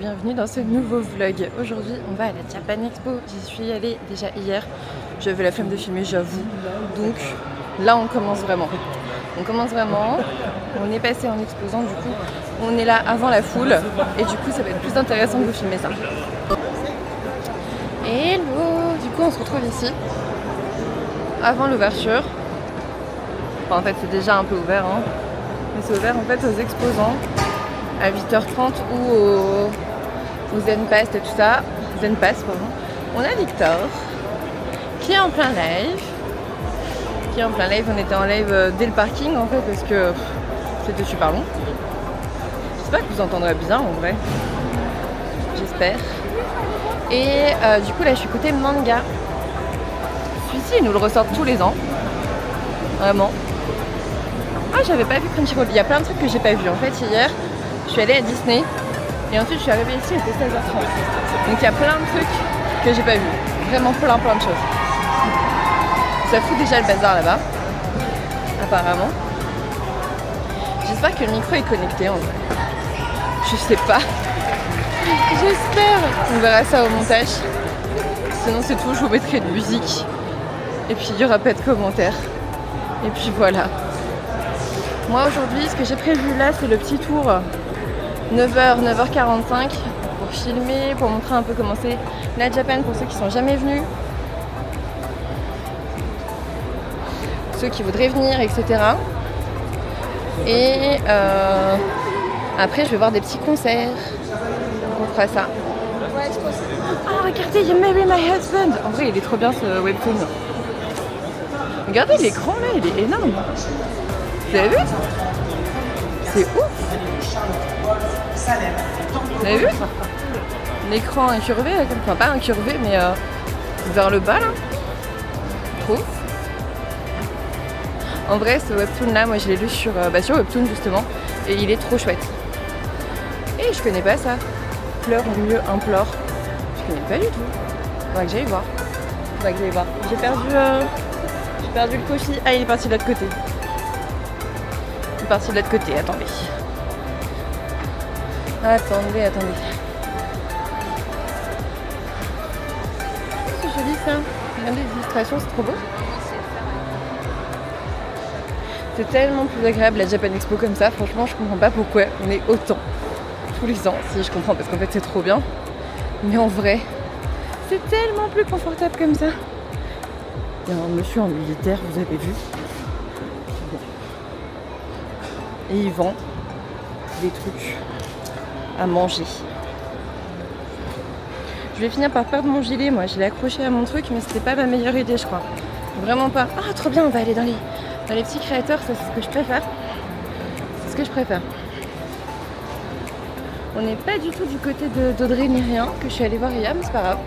bienvenue dans ce nouveau vlog. Aujourd'hui on va à la Japan Expo, j'y suis allée déjà hier, j'avais la flemme de filmer j'avoue, donc là on commence vraiment. On est passé en exposant, du coup on est là avant la foule et du coup ça va être plus intéressant de vous filmer ça. Hello, du coup on se retrouve ici, avant l'ouverture, enfin en fait c'est déjà un peu ouvert hein. Mais c'est ouvert en fait aux exposants à 8h30 ou au Zenpass et tout ça. Zenpass, pardon. On a Victor qui est en plein live. On était en live dès le parking en fait parce que c'était super long. J'espère que vous entendrez bien en vrai. J'espère. Et du coup là je suis côté manga. Celui-ci ils nous le ressortent tous les ans. Vraiment. Ah j'avais pas vu Crunchyroll. Il y a plein de trucs que j'ai pas vu. En fait hier je suis allée à Disney et ensuite je suis arrivée ici, il était 16h30. Donc il y a plein de trucs que j'ai pas vu. Vraiment plein de choses. Ça fout déjà le bazar là-bas. Apparemment. J'espère que le micro est connecté en vrai. Je sais pas. J'espère. On verra ça au montage. Sinon c'est tout, je vous mettrai de musique. Et puis il n'y aura pas de commentaires. Et puis voilà. Moi aujourd'hui ce que j'ai prévu là c'est le petit tour 9h, 9h45 pour filmer, pour montrer un peu comment c'est la Japan pour ceux qui sont jamais venus, ceux qui voudraient venir, etc. Et après je vais voir des petits concerts, on fera ça. Ah regardez, You Marry My Husband. En vrai il est trop bien ce webtoon. Regardez l'écran là, il est énorme. Vous avez vu? C'est ouf. Vous avez vu? L'écran incurvé, enfin pas incurvé mais vers le bas là. Trop ouf. En vrai ce webtoon là, moi je l'ai lu sur Webtoon justement et il est trop chouette. Et je connais pas ça. Pleure ou mieux implore. Je connais pas du tout. Faudrait que j'aille voir. J'ai perdu le coffee. Ah il est parti de l'autre côté. Attendez. C'est joli ça. Regardez les illustrations, c'est trop beau. C'est tellement plus agréable la Japan Expo comme ça. Franchement, je comprends pas pourquoi on est autant tous les ans. Si je comprends parce qu'en fait c'est trop bien. Mais en vrai, c'est tellement plus confortable comme ça. Il y a un monsieur en militaire, vous avez vu. Et il vend des trucs à manger. Je vais finir par perdre mon gilet, moi je l'ai accroché à mon truc mais c'était pas ma meilleure idée je crois. Vraiment pas. Ah trop bien, on va aller dans les petits créateurs, ça c'est ce que je préfère. On n'est pas du tout du côté d'Audrey ni rien, que je suis allée voir hier mais c'est pas grave.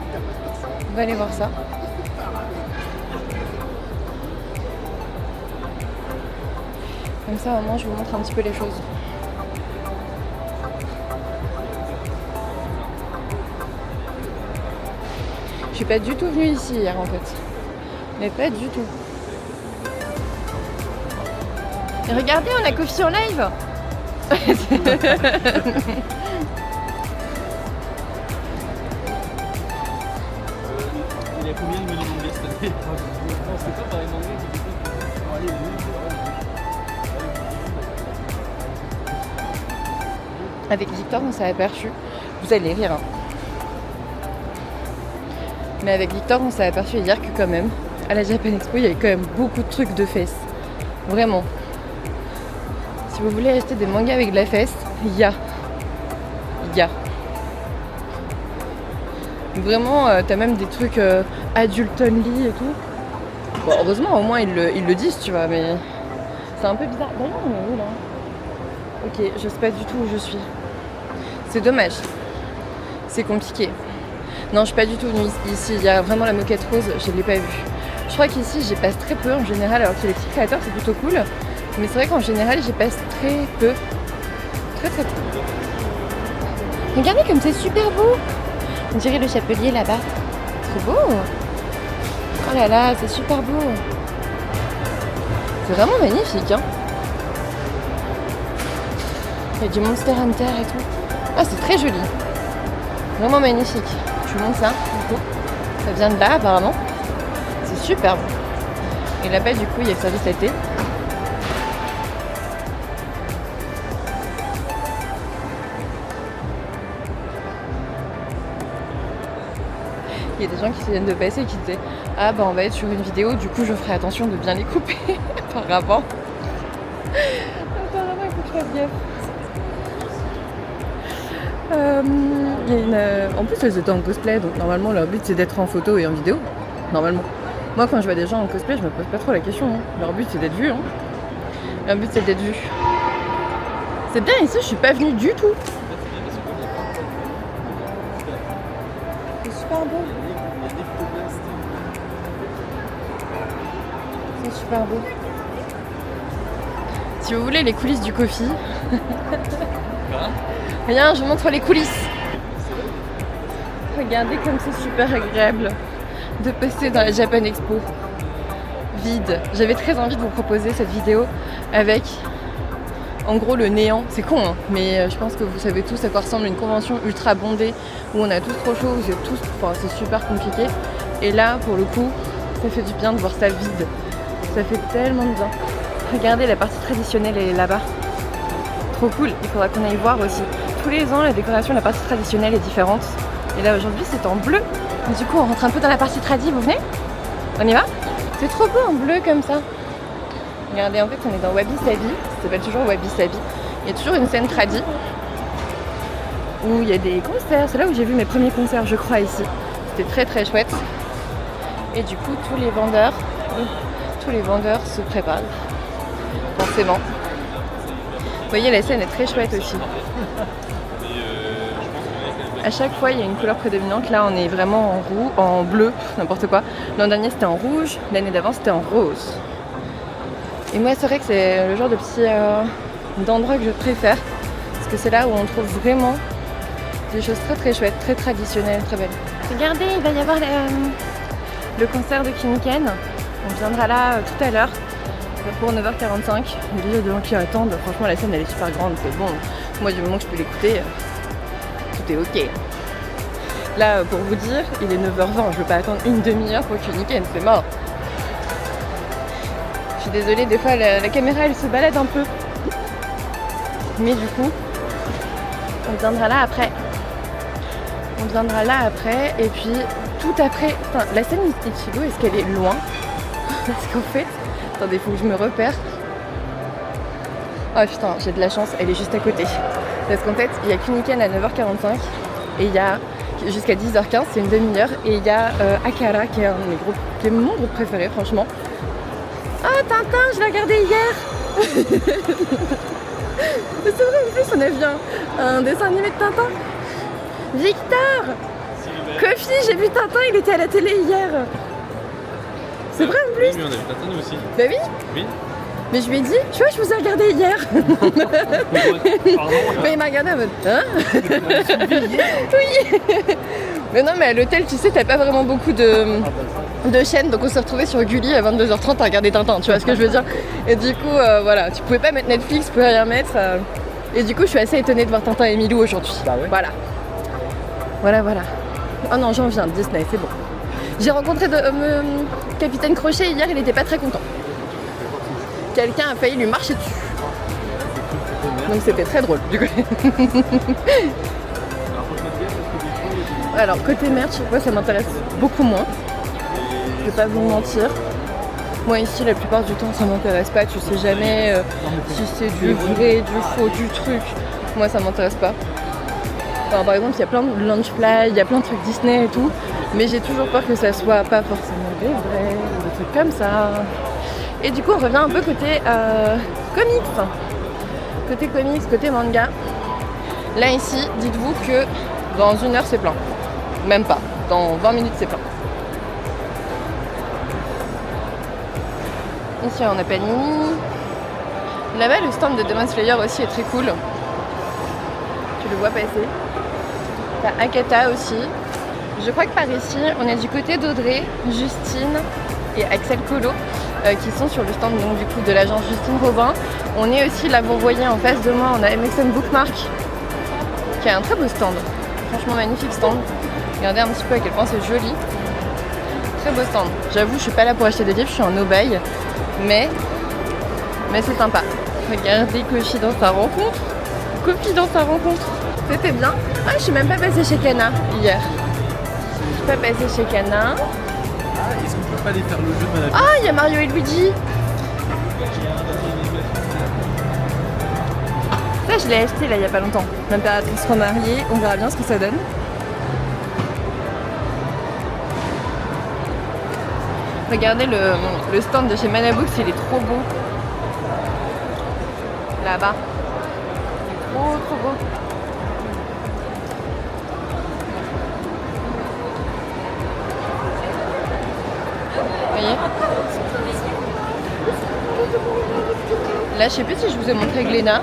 On va aller voir ça. Comme ça au moins je vous montre un petit peu les choses. Je suis pas du tout venue ici hier en fait. Mais pas du tout. Et regardez, on a Kofi en live. Il y a combien de menus mangas cette année? Non, c'est pas par les mangas qui vont aller Avec Victor, on s'est aperçu. Vous allez rire. Hein. Mais avec Victor, on s'est aperçu hier que quand même, à la Japan Expo, il y avait quand même beaucoup de trucs de fesses. Vraiment. Si vous voulez acheter des mangas avec de la fesse, il y a. Vraiment, t'as même des trucs adult only et tout. Bon, heureusement, au moins, ils le disent, tu vois, mais c'est un peu bizarre. D'ailleurs, on est où, là? Ok, je sais pas du tout où je suis. C'est dommage. C'est compliqué. Non, je suis pas du tout venue ici. Il y a vraiment la moquette rose, je l'ai pas vue. Je crois qu'ici, j'y passe très peu en général, alors que les petits créateurs, c'est plutôt cool. Mais c'est vrai qu'en général, j'y passe très peu. Très peu. Regardez comme c'est super beau. On dirait le chapelier là-bas. Trop beau. Oh là là, c'est super beau. C'est vraiment magnifique, hein. Il y a du Monster Hunter et tout. Ah, c'est très joli. Vraiment magnifique. Je vous montre ça, du coup. Ça vient de là, apparemment. C'est superbe. Et là-bas, du coup, il y a le service à thé. Il y a des gens qui viennent de passer et qui disaient « Ah bah on va être sur une vidéo, du coup je ferai attention de bien les couper. » Apparemment. Apparemment, il faut que je fasse gaffe. Il y a une... En plus, elles étaient en cosplay, donc normalement leur but c'est d'être en photo et en vidéo. Normalement. Moi, quand je vois des gens en cosplay, je me pose pas trop la question. Hein. Leur but c'est d'être vu. Hein. Leur but c'est d'être vu. C'est bien ici, je suis pas venue du tout. C'est super beau. C'est super beau. Si vous voulez les coulisses du coffee. Rien, je vous montre les coulisses. Regardez comme c'est super agréable de passer dans la Japan Expo. Vide. J'avais très envie de vous proposer cette vidéo avec en gros le néant. C'est con hein, mais je pense que vous savez tous à quoi ressemble une convention ultra bondée où on a tous trop chaud, c'est super compliqué. Et là pour le coup ça fait du bien de voir ça vide. Ça fait tellement de bien. Regardez la partie traditionnelle elle est là-bas. Trop cool, il faudra qu'on aille voir aussi. Tous les ans la décoration de la partie traditionnelle est différente. Et là aujourd'hui c'est en bleu. Et du coup on rentre un peu dans la partie tradi, vous venez? On y va? C'est trop beau en bleu comme ça. Regardez, en fait on est dans Wabi Sabi, ça s'appelle toujours Wabi Sabi. Il y a toujours une scène tradi où il y a des concerts. C'est là où j'ai vu mes premiers concerts je crois ici. C'était très très chouette. Et du coup tous les vendeurs se préparent. Forcément. Vous voyez la scène est très chouette aussi. À chaque fois il y a une couleur prédominante. Là on est vraiment en bleu, n'importe quoi. L'an dernier c'était en rouge, l'année d'avant c'était en rose. Et moi c'est vrai que c'est le genre de petit d'endroit que je préfère. Parce que c'est là où on trouve vraiment des choses très très chouettes, très traditionnelles, très belles. Regardez, il va y avoir le concert de Kiniken. On viendra là tout à l'heure pour 9h45. Il y a déjà des gens qui attendent. Franchement la scène elle est super grande, c'est bon. Moi du moment que je peux l'écouter, tout est ok. Là pour vous dire, il est 9h20, je veux pas attendre une demi-heure pour Kiniken, c'est mort. Je suis désolée, des fois la caméra elle se balade un peu. Mais du coup, on viendra là après. On viendra là après et puis tout après. Enfin, la scène Ichigo, est-ce qu'elle est loin? Parce qu'en fait, attendez, faut que je me repère. Oh putain, j'ai de la chance, elle est juste à côté. Parce qu'en fait, il y a Kuniken à 9h45 et il y a jusqu'à 10h15, c'est une demi-heure. Et il y a Akara qui est un de mes groupes, qui est mon groupe préféré, franchement. Oh Tintin, je l'ai regardé hier. C'est vrai, en plus on a vu un dessin animé de Tintin. Victor, Kofi, j'ai vu Tintin, il était à la télé hier. C'est vrai en plus. Oui, on a vu Tintin nous aussi. Bah oui. Oui. Mais je lui ai dit, tu vois, je vous ai regardé hier. Pardon. Mais il m'a regardé en mode, hein? Oui. Mais non, mais à l'hôtel, tu sais, t'as pas vraiment beaucoup de chaînes, donc on s'est retrouvés sur Gulli à 22h30 à regarder Tintin, tu vois ce que je veux dire? Et du coup, voilà, tu pouvais pas mettre Netflix, tu pouvais rien mettre. Et du coup, je suis assez étonnée de voir Tintin et Milou aujourd'hui. Bah ouais. Voilà. Voilà. Oh non, j'en viens de Disney, c'est bon. J'ai rencontré Capitaine Crochet hier, il était pas très content. Quelqu'un a failli lui marcher dessus. Donc c'était très drôle, du coup. Alors, côté merch, moi ça m'intéresse beaucoup moins. Je vais pas vous mentir. Moi ici, la plupart du temps, ça m'intéresse pas. Tu sais jamais si c'est du vrai, du faux, du truc. Moi, ça m'intéresse pas. Enfin, par exemple, il y a plein de Lunchfly, il y a plein de trucs Disney et tout. Mais j'ai toujours peur que ça soit pas forcément des vrais, des trucs comme ça. Et du coup, on revient un peu côté comics. Côté comics, côté manga. Là, ici, dites-vous que dans 1 heure, c'est plein. Même pas. Dans 20 minutes, c'est plein. Ici, on a Panini. Là-bas, le stand de Demon Slayer aussi est très cool. Tu le vois passer. T'as Akata aussi. Je crois que par ici, on est du côté d'Audrey, Justine et Axel Colo qui sont sur le stand donc, du coup, de l'agence Justine Robin. On est aussi, là vous voyez en face de moi, on a MSN Bookmark qui a un très beau stand. Franchement magnifique stand. Regardez un petit peu à quel point c'est joli. Très beau stand. J'avoue, je suis pas là pour acheter des livres, je suis en obéi. Mais c'est sympa. Regardez Kofi dans sa rencontre. Kofi dans sa rencontre. C'était bien. Ah, je suis même pas passée chez Kana hier. Je suis pas passée chez Kana. Ah, est-ce qu'on peut pas aller faire le jeu de Madame? Ah, il y a Mario et Luigi. Ça, je l'ai acheté là il y a pas longtemps. L'impératrice remariée, on verra bien ce que ça donne. Regardez le stand de chez Manabooks, il est trop beau. Là-bas. Trop beau. Vous voyez? Là, je sais plus si je vous ai montré Glénat.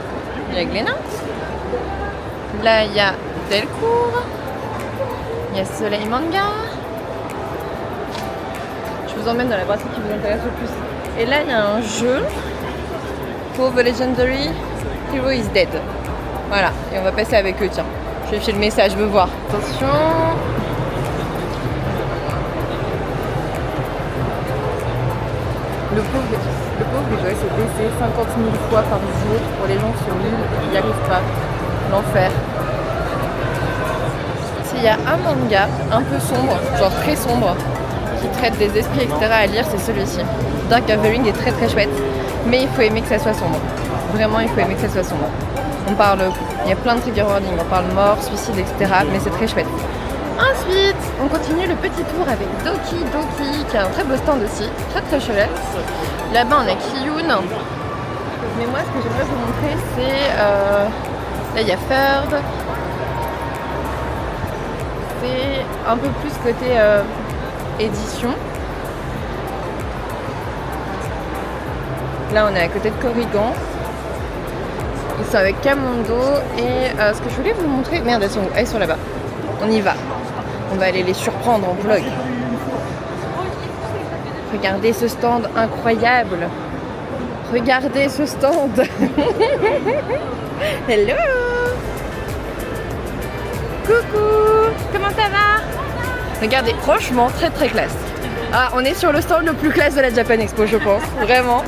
Il y a Glénat. Là, il y a Delcourt. Il y a Soleil Manga. Je vous emmène dans la brasserie qui vous intéresse le plus. Et là, il y a un jeu pour The Legendary Hero is Dead. Voilà, et on va passer avec eux, tiens. Je vais filmer ça, je veux voir. Attention. Le pauvre, il doit se baisser 50 000 fois par jour pour les gens sur l'île, ils n'y arrivent pas. L'enfer. S'il y a un manga un peu sombre, genre très sombre, qui traite des esprits, etc. à lire, c'est celui-ci. Dark Gathering est très très chouette, mais il faut aimer que ça soit sombre. Vraiment, il faut aimer que ça soit sombre. On parle, il y a plein de trigger warnings, on parle mort, suicide, etc. Mais c'est très chouette. Ensuite, on continue le petit tour avec Doki Doki, qui a un très beau stand aussi, très très chouette. Là-bas, on a Kiyun. Mais moi, ce que j'aimerais vous montrer, c'est... là, il y a Third. C'est un peu plus côté édition. Là, on est à côté de Corrigan. Ils sont avec Camondo. Et ce que je voulais vous montrer... Merde, elles sont là-bas. On y va. On va aller les surprendre en vlog. Regardez ce stand incroyable. Regardez ce stand. Hello. Coucou. Comment ça va? Regardez, franchement, très très classe. Ah, on est sur le stand le plus classe de la Japan Expo, je pense. Vraiment.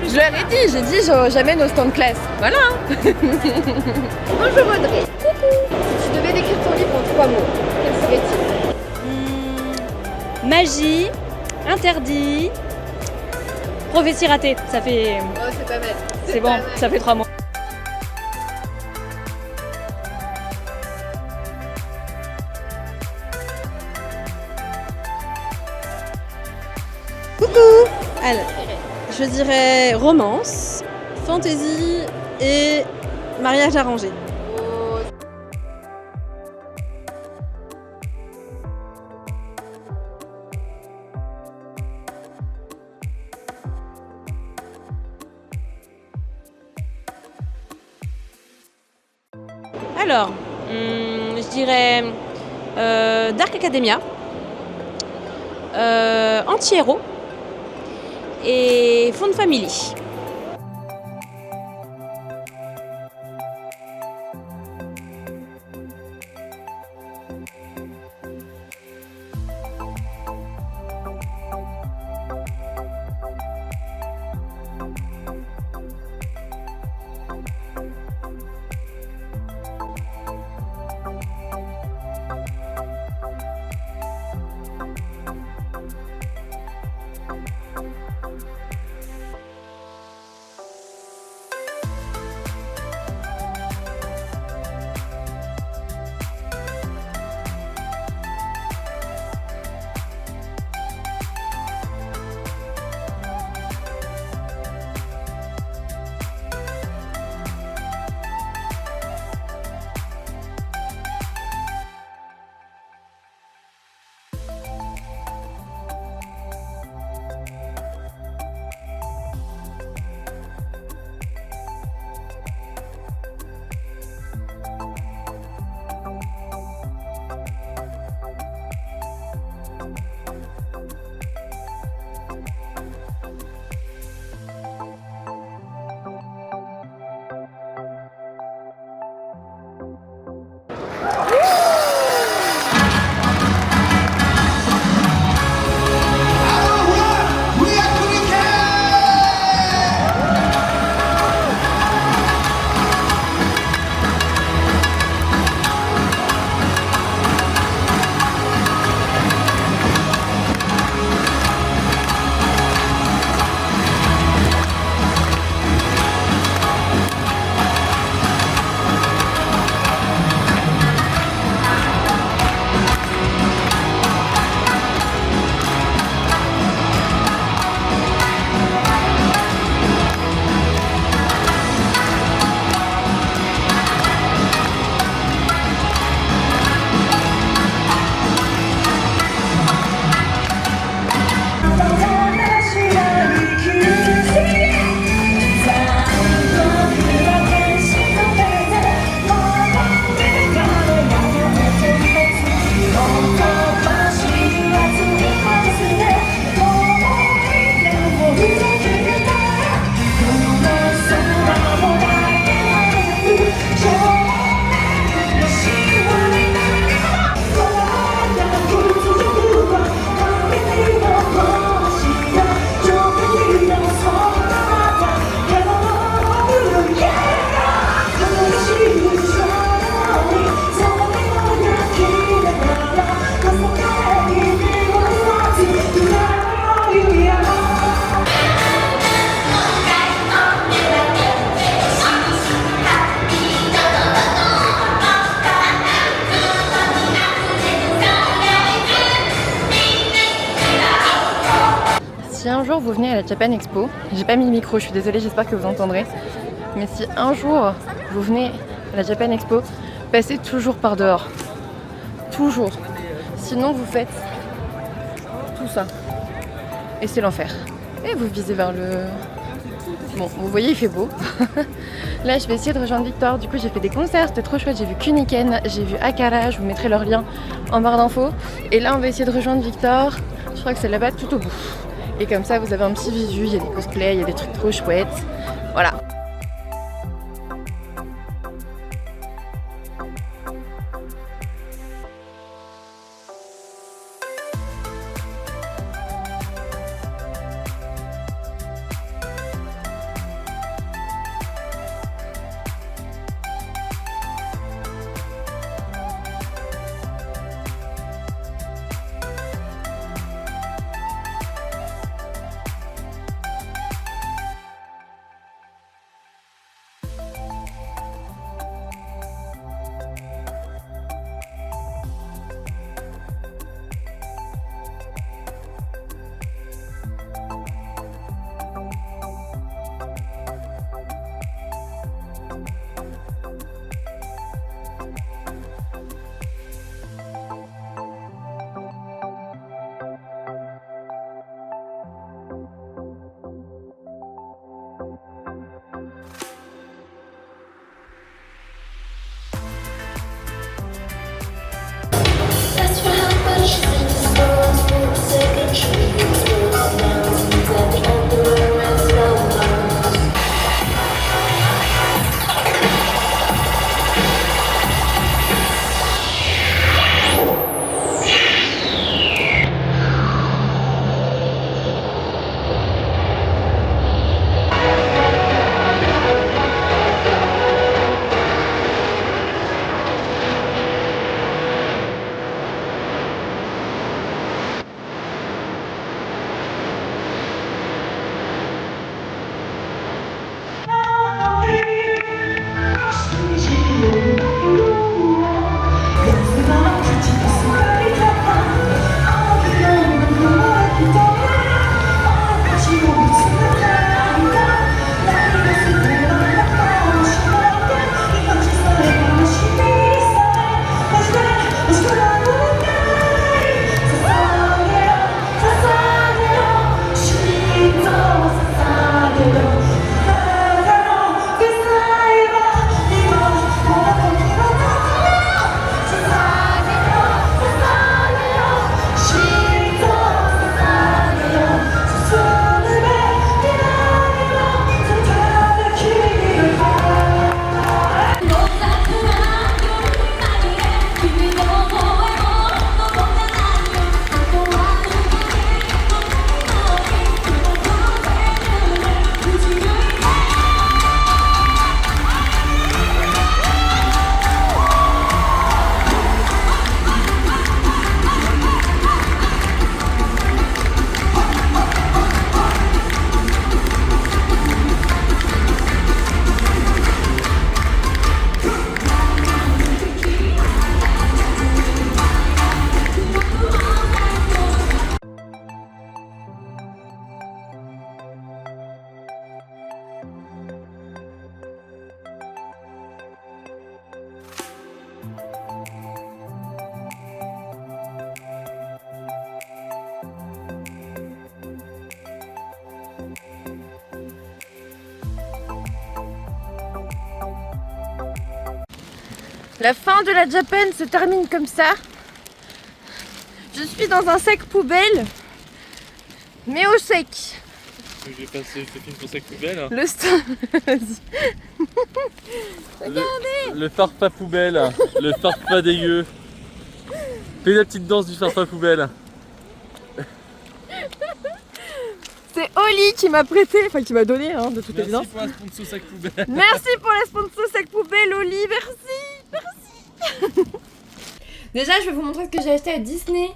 Je leur ai dit, j'ai dit j'amène au stand classe. Voilà. Bonjour Audrey. Coucou. Si tu devais décrire ton livre en 3 mots, quel serait-il? Magie, interdit, prophétie ratée. Ça fait... Oh, c'est pas mal. C'est bon, ça fait 3 mots. Coucou. Alors, je dirais romance, fantasy et mariage arrangé. Alors, je dirais Dark Academia, Anti-Héros et Fond de Family. jour vous venez à la Japan Expo, j'ai pas mis le micro, je suis désolée, j'espère que vous entendrez. Mais si un jour vous venez à la Japan Expo, passez toujours par dehors. Toujours. Sinon vous faites tout ça. Et c'est l'enfer. Et vous visez vers le... Bon, vous voyez, il fait beau. Là, je vais essayer de rejoindre Victor. Du coup, j'ai fait des concerts, c'était trop chouette. J'ai vu Kuniken, j'ai vu Akara, je vous mettrai leur lien en barre d'infos. Et là, on va essayer de rejoindre Victor. Je crois que c'est là-bas tout au bout. Et comme ça, vous avez un petit visu, il y a des cosplays, il y a des trucs trop chouettes. Voilà. La fin de la Japan se termine comme ça. Je suis dans un sac poubelle, mais au sec. J'ai passé ce film pour sac poubelle. Le Vas-y. Regardez. Le farfa poubelle, le farfa dégueu. Fais la petite danse du farfa poubelle. C'est Oli qui m'a prêté, enfin qui m'a donné hein, de toute évidence. Merci pour la sponsor sac poubelle. Merci pour la sponsor sac poubelle Oli, merci. Déjà je vais vous montrer ce que j'ai acheté à Disney.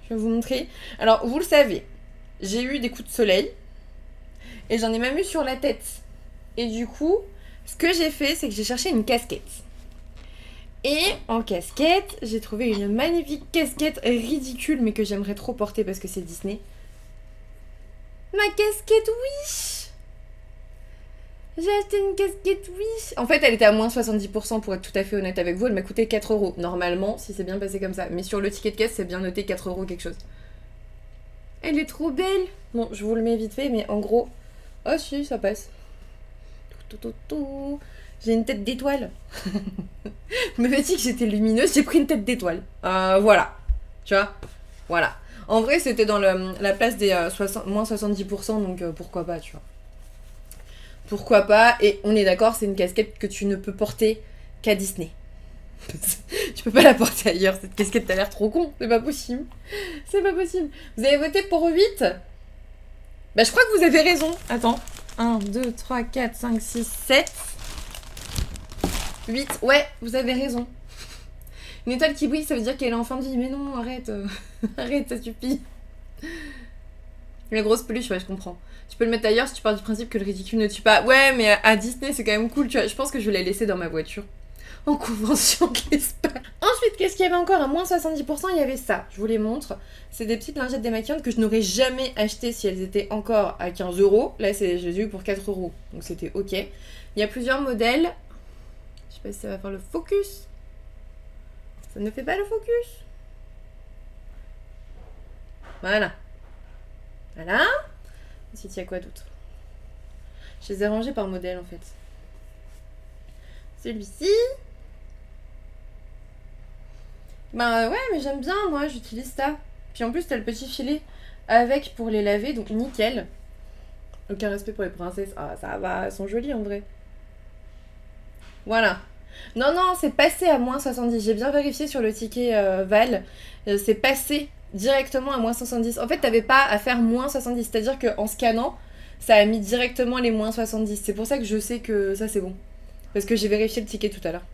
Je vais vous montrer. Alors vous le savez, j'ai eu des coups de soleil et j'en ai même eu sur la tête. Et du coup, ce que j'ai fait, c'est que j'ai cherché une casquette. Et en casquette, j'ai trouvé une magnifique casquette ridicule mais que j'aimerais trop porter parce que c'est Disney. Ma casquette Wish. J'ai acheté une casquette Wish. En fait, elle était à moins 70% pour être tout à fait honnête avec vous. Elle m'a coûté 4 euros. Normalement, si c'est bien passé comme ça. Mais sur le ticket de caisse, c'est bien noté 4 euros quelque chose. Elle est trop belle. Bon, je vous le mets vite fait, mais en gros... Oh si, ça passe. J'ai une tête d'étoile. Je me dit que j'étais lumineuse, j'ai pris une tête d'étoile. Voilà. Tu vois. Voilà. En vrai, c'était dans la place des moins 70%, donc pourquoi pas, tu vois. Pourquoi pas. Et on est d'accord, c'est une casquette que tu ne peux porter qu'à Disney. Tu peux pas la porter ailleurs, cette casquette, t'as l'air trop con. C'est pas possible. C'est pas possible. Vous avez voté pour 8 ? Bah, je crois que vous avez raison. Attends. 1, 2, 3, 4, 5, 6, 7. 8. Ouais, vous avez raison. Une étoile qui brille, ça veut dire qu'elle est en fin de vie. Mais non, arrête. Arrête, ça suffit. La grosse peluche, ouais, je comprends. Tu peux le mettre ailleurs si tu pars du principe que le ridicule ne tue pas. Ouais, mais à Disney, c'est quand même cool, tu vois. Je pense que je vais la laisser dans ma voiture. En convention, j'espère. Ensuite, qu'est-ce qu'il y avait encore à moins 70%? Il y avait ça. Je vous les montre. C'est des petites lingettes démaquillantes que je n'aurais jamais achetées si elles étaient encore à 15 euros. Là, je les ai eues pour 4 euros. Donc, c'était ok. Il y a plusieurs modèles. Je sais pas si ça va faire le focus. Ça ne fait pas le focus. Voilà. Voilà. Ensuite, il y a quoi d'autre? Je les ai rangés par modèle, en fait. Celui-ci. Bah ouais, mais j'aime bien, moi, j'utilise ça. Puis en plus, t'as le petit filet avec pour les laver, donc nickel. Aucun respect pour les princesses. Ah, ça va, elles sont jolies en vrai. Voilà. Non, non, c'est passé à moins 70. J'ai bien vérifié sur le ticket Val. C'est passé directement à moins 70. En fait, t'avais pas à faire moins 70. C'est-à-dire qu'en scannant, ça a mis directement les moins 70. C'est pour ça que je sais que ça, c'est bon. Parce que j'ai vérifié le ticket tout à l'heure.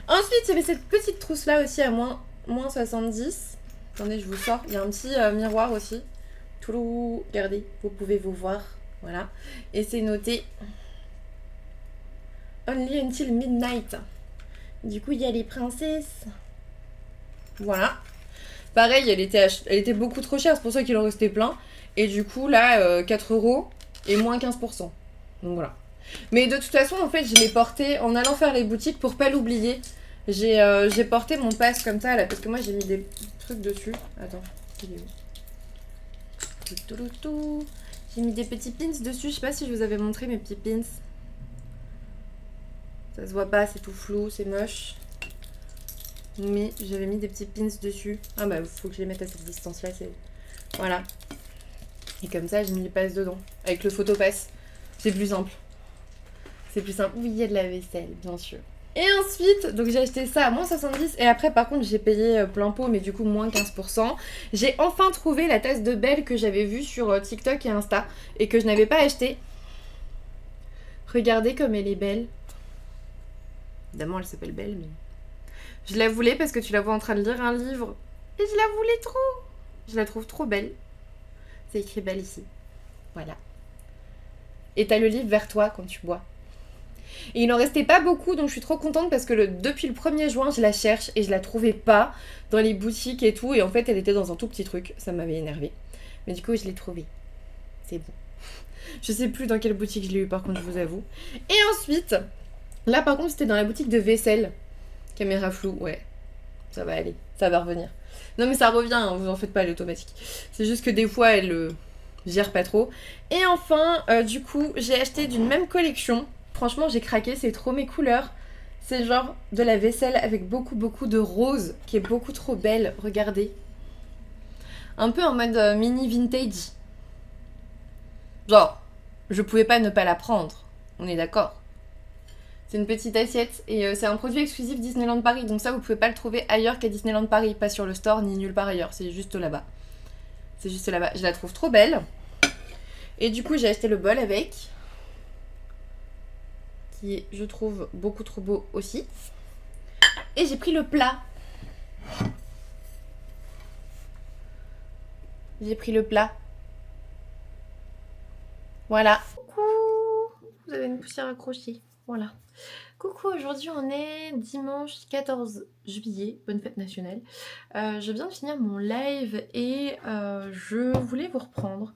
Ensuite, il y avait cette petite trousse-là aussi à moins 70. Attendez, je vous sors. Il y a un petit miroir aussi. Tout, regardez, vous pouvez vous voir. Voilà. Et c'est noté Only Until Midnight. Du coup, il y a les princesses. Voilà. Pareil, elle était beaucoup trop chère. C'est pour ça qu'il en restait plein. Et du coup, là, 4 euros et moins 15%. Donc voilà. Mais de toute façon, en fait, je l'ai porté en allant faire les boutiques pour pas l'oublier. J'ai porté mon pass comme ça, là, parce que moi, j'ai mis des trucs dessus. Attends, il est où? J'ai mis des petits pins dessus. Je sais pas si je vous avais montré mes petits pins. Ça se voit pas, c'est tout flou, c'est moche. Mais j'avais mis des petits pins dessus. Ah bah, faut que je les mette à cette distance-là. Voilà. Et comme ça, j'ai mis les passes dedans. Avec le photopass. C'est plus simple. C'est plus simple. Oui, il y a de la vaisselle, bien sûr. Et ensuite, donc j'ai acheté ça à moins 70. Et après, par contre, j'ai payé plein pot, mais du coup, moins 15%. J'ai enfin trouvé la tasse de Belle que j'avais vue sur TikTok et Insta. Et que je n'avais pas achetée. Regardez comme elle est belle. Évidemment, elle s'appelle Belle, mais... Je la voulais parce que tu la vois en train de lire un livre. Et je la voulais trop. Je la trouve trop belle. C'est écrit Belle ici. Voilà. Et t'as le livre vers toi quand tu bois. Et il en restait pas beaucoup, donc je suis trop contente parce que depuis le 1er juin, je la cherche et je la trouvais pas dans les boutiques et tout. Et en fait, elle était dans un tout petit truc. Ça m'avait énervée. Mais du coup, je l'ai trouvée. C'est bon. Je sais plus dans quelle boutique je l'ai eu, par contre, je vous avoue. Et ensuite, là, par contre, c'était dans la boutique de vaisselle. Caméra floue, ouais. Ça va aller. Ça va revenir. Non, mais ça revient, hein, vous en faites pas, elle est automatique. C'est juste que des fois, elle gère pas trop. Et enfin, du coup, j'ai acheté d'une même collection. Franchement, j'ai craqué, c'est trop mes couleurs. C'est genre de la vaisselle avec beaucoup, beaucoup de rose, qui est beaucoup trop belle. Regardez. Un peu en mode mini vintage. Genre, je pouvais pas ne pas la prendre. On est d'accord. C'est une petite assiette et c'est un produit exclusif Disneyland Paris. Donc ça, vous pouvez pas le trouver ailleurs qu'à Disneyland Paris. Pas sur le store ni nulle part ailleurs. C'est juste là-bas. C'est juste là-bas. Je la trouve trop belle. Et du coup, j'ai acheté le bol avec. Qui est, je trouve, beaucoup trop beau aussi. Et j'ai pris le plat. J'ai pris le plat. Voilà. Coucou. Vous avez une poussière accrochée. Voilà. Coucou, aujourd'hui on est dimanche 14 juillet, bonne fête nationale. Je viens de finir mon live et je voulais vous reprendre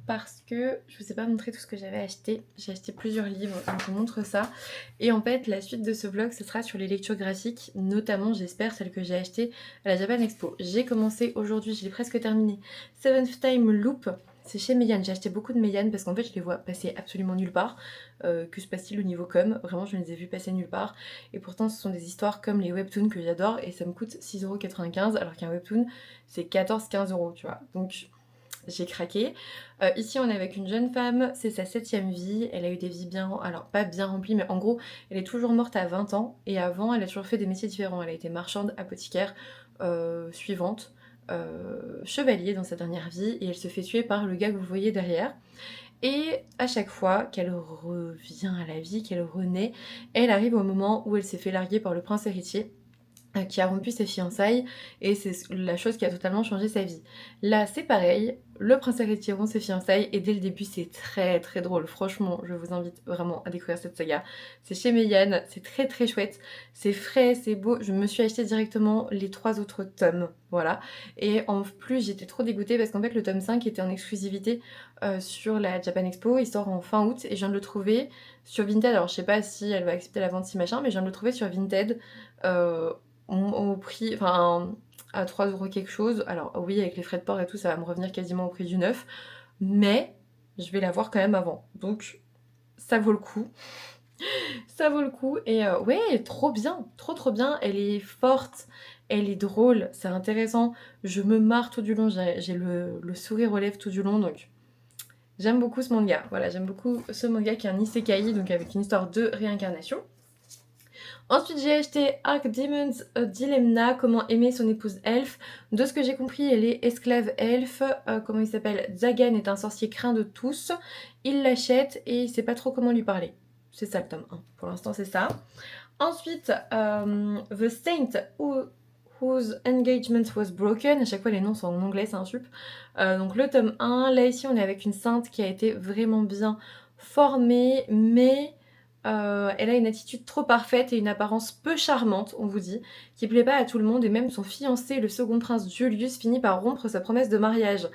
parce que je vous ai pas montré tout ce que j'avais acheté. J'ai acheté plusieurs livres, donc je vous montre ça. Et en fait, la suite de ce vlog, ce sera sur les lectures graphiques, notamment, j'espère, celle que j'ai achetée à la Japan Expo. J'ai commencé aujourd'hui, je l'ai presque terminé, Seventh Time Loop. C'est chez Meian, j'ai acheté beaucoup de Meian parce qu'en fait je les vois passer absolument nulle part. Que se passe-t-il au niveau com? Vraiment je ne les ai vus passer nulle part. Et pourtant ce sont des histoires comme les webtoons que j'adore et ça me coûte 6,95€ alors qu'un webtoon c'est 14-15€, tu vois. Donc j'ai craqué. Ici on est avec une jeune femme, c'est sa 7ème vie, elle a eu des vies bien, alors pas bien remplies, mais en gros elle est toujours morte à 20 ans et avant elle a toujours fait des métiers différents. Elle a été marchande, apothicaire, suivante, chevalier dans sa dernière vie et elle se fait tuer par le gars que vous voyez derrière. Et à chaque fois qu'elle revient à la vie, qu'elle renaît, elle arrive au moment où elle s'est fait larguer par le prince héritier qui a rompu ses fiançailles et c'est la chose qui a totalement changé sa vie. Là c'est pareil, le prince héritier rompt ses fiançailles et dès le début c'est très très drôle, franchement je vous invite vraiment à découvrir cette saga. C'est chez Meian, c'est très très chouette, c'est frais, c'est beau, je me suis acheté directement les 3 autres tomes, voilà. Et en plus j'étais trop dégoûtée parce qu'en fait le tome 5 était en exclusivité sur la Japan Expo, il sort en fin août et je viens de le trouver sur Vinted, alors je sais pas si elle va accepter la vente si machin, mais je viens de le trouver sur Vinted au prix, enfin à 3€ quelque chose. Alors oui, avec les frais de port et tout, ça va me revenir quasiment au prix du neuf, mais je vais l'avoir quand même avant. Donc ça vaut le coup. Ça vaut le coup. Et ouais, trop bien, trop bien. Elle est forte, elle est drôle, c'est intéressant. Je me marre tout du long, j'ai le sourire aux lèvres tout du long, donc j'aime beaucoup ce manga. Voilà, j'aime beaucoup ce manga qui est un isekai, donc avec une histoire de réincarnation. Ensuite, j'ai acheté Arc Demon's Dilemma, comment aimer son épouse elfe. De ce que j'ai compris, elle est esclave elfe. Comment il s'appelle? Zagan est un sorcier craint de tous. Il l'achète et il sait pas trop comment lui parler. C'est ça le tome 1. Pour l'instant, c'est ça. Ensuite, The Saint Whose Engagement Was Broken. À chaque fois, les noms sont en anglais, c'est un sup. Donc le tome 1. Là, ici, on est avec une sainte qui a été vraiment bien formée, mais elle a une attitude trop parfaite et une apparence peu charmante, on vous dit, qui plaît pas à tout le monde, et même son fiancé, le second prince Julius, finit par rompre sa promesse de mariage.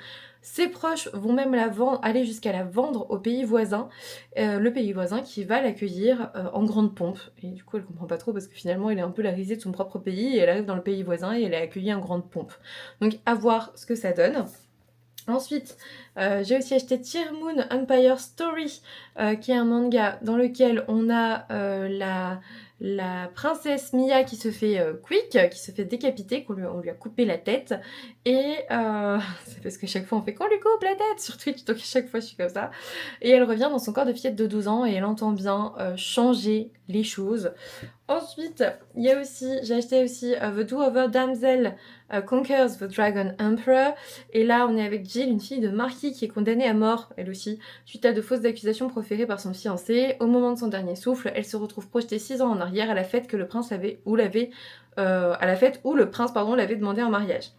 Ses proches vont même aller jusqu'à la vendre au pays voisin, le pays voisin qui va l'accueillir en grande pompe. Et du coup elle comprend pas trop parce que finalement elle est un peu la risée de son propre pays et elle arrive dans le pays voisin et elle est accueillie en grande pompe. Donc à voir ce que ça donne. Ensuite, j'ai aussi acheté Tear Moon Empire Story, qui est un manga dans lequel on a la princesse Mia qui se fait qui se fait décapiter, on lui a coupé la tête. Et c'est parce que chaque fois on fait qu'on lui coupe la tête sur Twitch, donc à chaque fois je suis comme ça. Et elle revient dans son corps de fillette de 12 ans et elle entend bien changer les choses. Ensuite, j'ai acheté aussi The Do-Over Damsel Conquers the Dragon Emperor. Et là, on est avec Jill, une fille de marquis qui est condamnée à mort, elle aussi, suite à de fausses accusations proférées par son fiancé. Au moment de son dernier souffle, elle se retrouve projetée 6 ans en arrière à la fête que le prince l'avait demandé en mariage.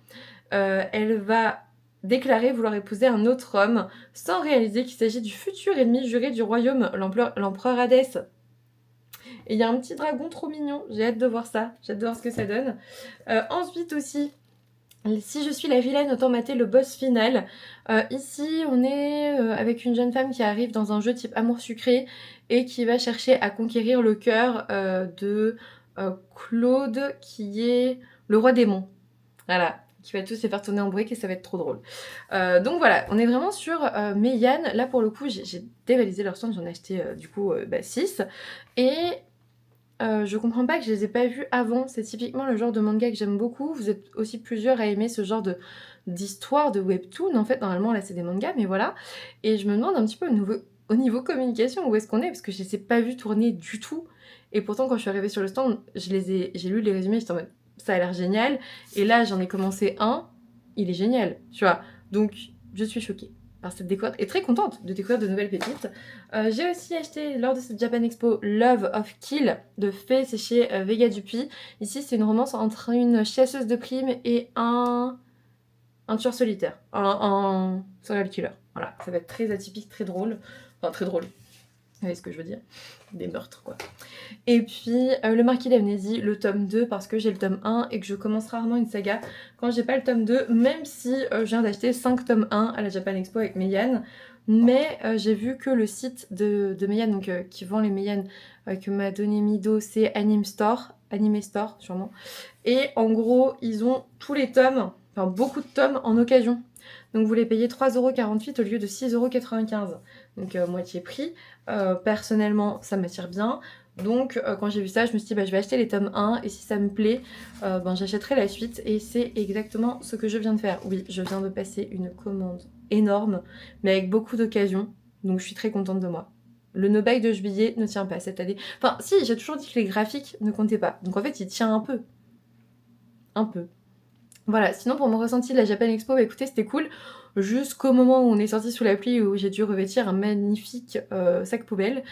Elle va déclarer vouloir épouser un autre homme, sans réaliser qu'il s'agit du futur ennemi juré du royaume, l'empereur Hadès. Et il y a un petit dragon trop mignon, j'ai hâte de voir ça, j'ai hâte de voir ce que ça donne. Ensuite aussi, si je suis la vilaine, autant mater le boss final. Ici, on est avec une jeune femme qui arrive dans un jeu type amour sucré et qui va chercher à conquérir le cœur de Claude, qui est le roi démon. Voilà, qui va tous les faire tourner en briques et ça va être trop drôle. Donc voilà, on est vraiment sur Meian. Là pour le coup, j'ai dévalisé leur stand, j'en ai acheté 6. Et je comprends pas que je les ai pas vus avant. C'est typiquement le genre de manga que j'aime beaucoup. Vous êtes aussi plusieurs à aimer ce genre d'histoire, de webtoon. En fait, normalement là c'est des mangas, mais voilà. Et je me demande un petit peu au niveau communication où est-ce qu'on est, parce que je les ai pas vus tourner du tout. Et pourtant quand je suis arrivée sur le stand, j'ai lu les résumés, j'étais en mode ça a l'air génial. Et là j'en ai commencé un, il est génial, tu vois. Donc je suis choquée par cette découverte et très contente de découvrir de nouvelles pépites. J'ai aussi acheté lors de cette Japan Expo Love of Kill de Faye, c'est chez Vega Dupuis. Ici c'est une romance entre une chasseuse de primes et un tueur solitaire, un serial killer. Voilà, ça va être très atypique, très drôle. Enfin très drôle, vous voyez ce que je veux dire, des meurtres quoi. Et puis le Marquis d'Amnésie, le tome 2, parce que j'ai le tome 1 et que je commence rarement une saga quand j'ai pas le tome 2, même si je viens d'acheter 5 tomes 1 à la Japan Expo avec Meian. mais j'ai vu que le site de Meian, donc qui vend les Meian, que m'a donné Mido, c'est Anime Store sûrement. Et en gros, ils ont tous les tomes, enfin beaucoup de tomes en occasion. Donc vous les payez 3,48€ au lieu de 6,95€. Donc moitié prix. Personnellement, ça m'attire bien. Donc quand j'ai vu ça, je me suis dit je vais acheter les tomes 1 et si ça me plaît, j'achèterai la suite. Et c'est exactement ce que je viens de faire. Oui, je viens de passer une commande énorme, mais avec beaucoup d'occasions. Donc je suis très contente de moi. Le no-buy de juillet ne tient pas cette année. Enfin si, j'ai toujours dit que les graphiques ne comptaient pas. Donc en fait, il tient un peu. Un peu. Voilà, sinon pour mon ressenti de la Japan Expo, écoutez, c'était cool. Jusqu'au moment où on est sorti sous la pluie, où j'ai dû revêtir un magnifique sac poubelle.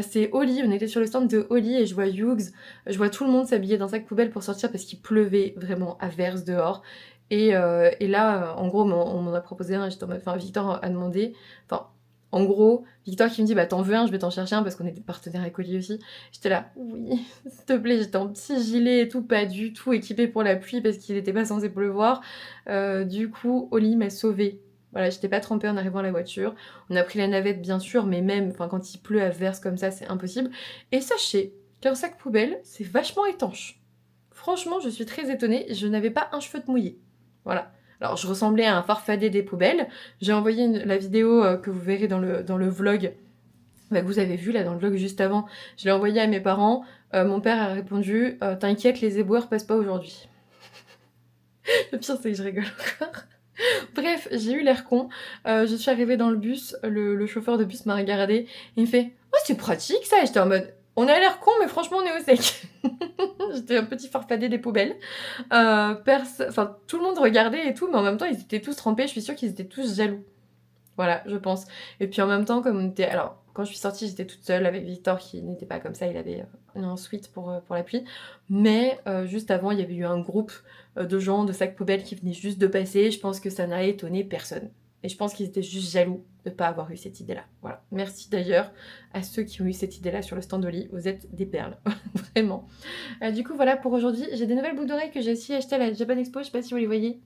C'est Oli, on était sur le stand de Oli et je vois Hughes, je vois tout le monde s'habiller d'un sac poubelle pour sortir parce qu'il pleuvait vraiment à verse dehors. Et là, en gros, on m'en a proposé un, j'étais en mode, enfin Victor a demandé, enfin en gros, Victor qui me dit t'en veux un, je vais t'en chercher un parce qu'on était partenaire avec Oli aussi. J'étais là, oui, s'il te plaît, j'étais en petit gilet et tout, pas du tout équipée pour la pluie parce qu'il n'était pas censé pleuvoir. Du coup, Oli m'a sauvée. Voilà, j'étais pas trempée en arrivant à la voiture. On a pris la navette bien sûr, mais même quand il pleut à verse comme ça, c'est impossible. Et sachez qu'un sac poubelle, c'est vachement étanche. Franchement, je suis très étonnée, je n'avais pas un cheveu de mouillé. Voilà. Alors, je ressemblais à un farfadet des poubelles. J'ai envoyé la vidéo que vous verrez dans le vlog, que vous avez vu là dans le vlog juste avant. Je l'ai envoyé à mes parents. Mon père a répondu « T'inquiète, les éboueurs passent pas aujourd'hui. » Le pire, c'est que je rigole encore. Bref, j'ai eu l'air con. Je suis arrivée dans le bus. Le chauffeur de bus m'a regardé. Il me fait « Oh, c'est pratique ça !» Et j'étais en mode « On a l'air con, mais franchement, on est au sec. » J'étais un petit farfadet des poubelles. Tout le monde regardait et tout, mais en même temps, ils étaient tous trempés. Je suis sûre qu'ils étaient tous jaloux. Voilà, je pense. Et puis en même temps, comme on était... Alors, quand je suis sortie, j'étais toute seule avec Victor, qui n'était pas comme ça. Il avait une suite pour la pluie. Mais juste avant, il y avait eu un groupe de gens de sacs poubelles qui venaient juste de passer. Je pense que ça n'a étonné personne. Et je pense qu'ils étaient juste jaloux de ne pas avoir eu cette idée-là. Voilà. Merci d'ailleurs à ceux qui ont eu cette idée-là sur le stand Oli. Vous êtes des perles. Vraiment. Du coup, voilà pour aujourd'hui. J'ai des nouvelles boucles d'oreilles que j'ai aussi achetées à la Japan Expo. Je sais pas si vous les voyez.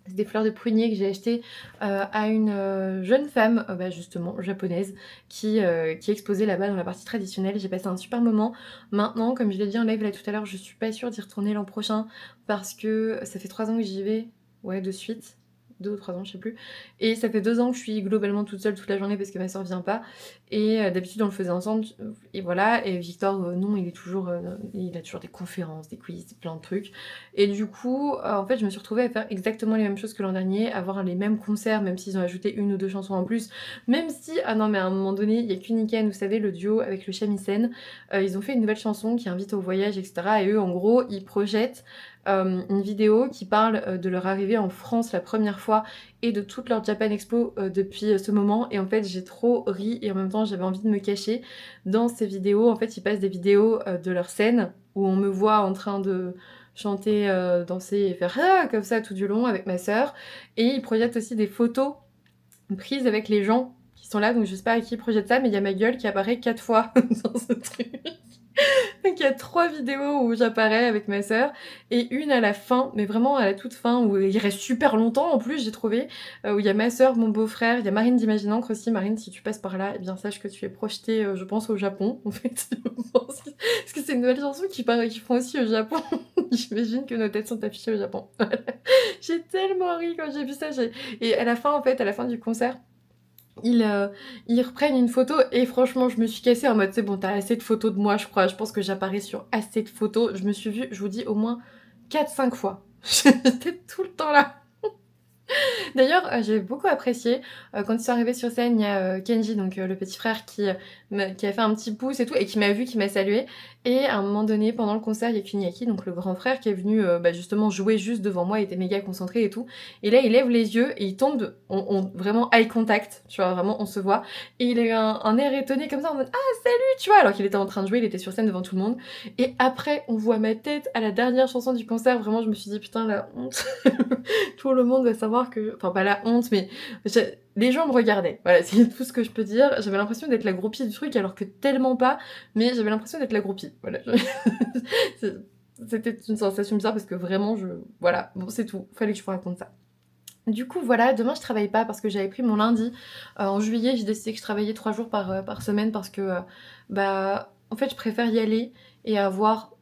C'est des fleurs de prunier que j'ai achetées à une jeune femme, justement, japonaise, qui exposait là-bas dans la partie traditionnelle. J'ai passé un super moment. Maintenant, comme je l'ai dit en live là tout à l'heure, je suis pas sûre d'y retourner l'an prochain parce que ça fait 3 ans que j'y vais. Ouais, de suite. 2 ou 3 ans, je sais plus. Et ça fait 2 ans que je suis globalement toute seule toute la journée parce que ma soeur vient pas. Et d'habitude, on le faisait ensemble. Et voilà. Et Victor, non, il a toujours des conférences, des quiz, plein de trucs. Et du coup, en fait, je me suis retrouvée à faire exactement les mêmes choses que l'an dernier, avoir les mêmes concerts, même s'ils ont ajouté 1 ou 2 chansons en plus. Même si, ah non, mais à un moment donné, il y a qu'Uniken, vous savez, le duo avec le shamisen. Ils ont fait une nouvelle chanson qui invite au voyage, etc. Et eux, en gros, ils projettent une vidéo qui parle de leur arrivée en France la première fois et de toute leur Japan Expo depuis ce moment. Et en fait, j'ai trop ri et en même temps, j'avais envie de me cacher. Dans ces vidéos, en fait, ils passent des vidéos de leur scène où on me voit en train de chanter, danser et faire ah comme ça tout du long avec ma sœur. Et ils projettent aussi des photos prises avec les gens qui sont là. Donc je sais pas à qui ils projettent ça, mais il y a ma gueule qui apparaît 4 fois dans ce truc. Donc il y a 3 vidéos où j'apparais avec ma sœur et une à la fin, mais vraiment à la toute fin où il reste super longtemps en plus j'ai trouvé, où il y a ma sœur, mon beau-frère, il y a Marine d'Imagine Encre aussi. Marine, si tu passes par là, eh bien sache que tu es projetée, je pense au Japon en fait. Parce que c'est une nouvelle chanson qui font aussi au Japon. J'imagine que nos têtes sont affichées au Japon. J'ai tellement ri quand j'ai vu ça. Et à la fin en fait, à la fin du concert, ils reprennent une photo et franchement je me suis cassée en mode c'est bon, t'as assez de photos de moi je crois, je pense que j'apparais sur assez de photos. Je me suis vue, je vous dis, au moins 4-5 fois. J'étais tout le temps là. D'ailleurs, j'ai beaucoup apprécié quand ils sont arrivés sur scène, il y a Kenji, donc le petit frère qui a fait un petit pouce et tout, et qui m'a vu, qui m'a salué. Et à un moment donné, pendant le concert, il y a Kuniaki, donc le grand frère, qui est venu justement jouer juste devant moi, il était méga concentré et tout. Et là, il lève les yeux et il tombe, vraiment eye contact, tu vois, vraiment on se voit. Et il a eu un air étonné comme ça, en mode ah salut, tu vois, alors qu'il était en train de jouer, il était sur scène devant tout le monde. Et après, on voit ma tête à la dernière chanson du concert, vraiment je me suis dit putain la honte. Tout le monde va savoir que... Enfin, pas la honte, mais les gens me regardaient. Voilà, c'est tout ce que je peux dire. J'avais l'impression d'être la groupie du truc, alors que tellement pas, mais j'avais l'impression d'être la groupie. Voilà. C'était une sensation bizarre parce que vraiment, voilà. Bon, c'est tout. Fallait que je vous raconte ça. Du coup, voilà, demain je travaille pas parce que j'avais pris mon lundi. En juillet, j'ai décidé que je travaillais 3 jours par semaine parce que, bah, en fait, je préfère y aller et avoir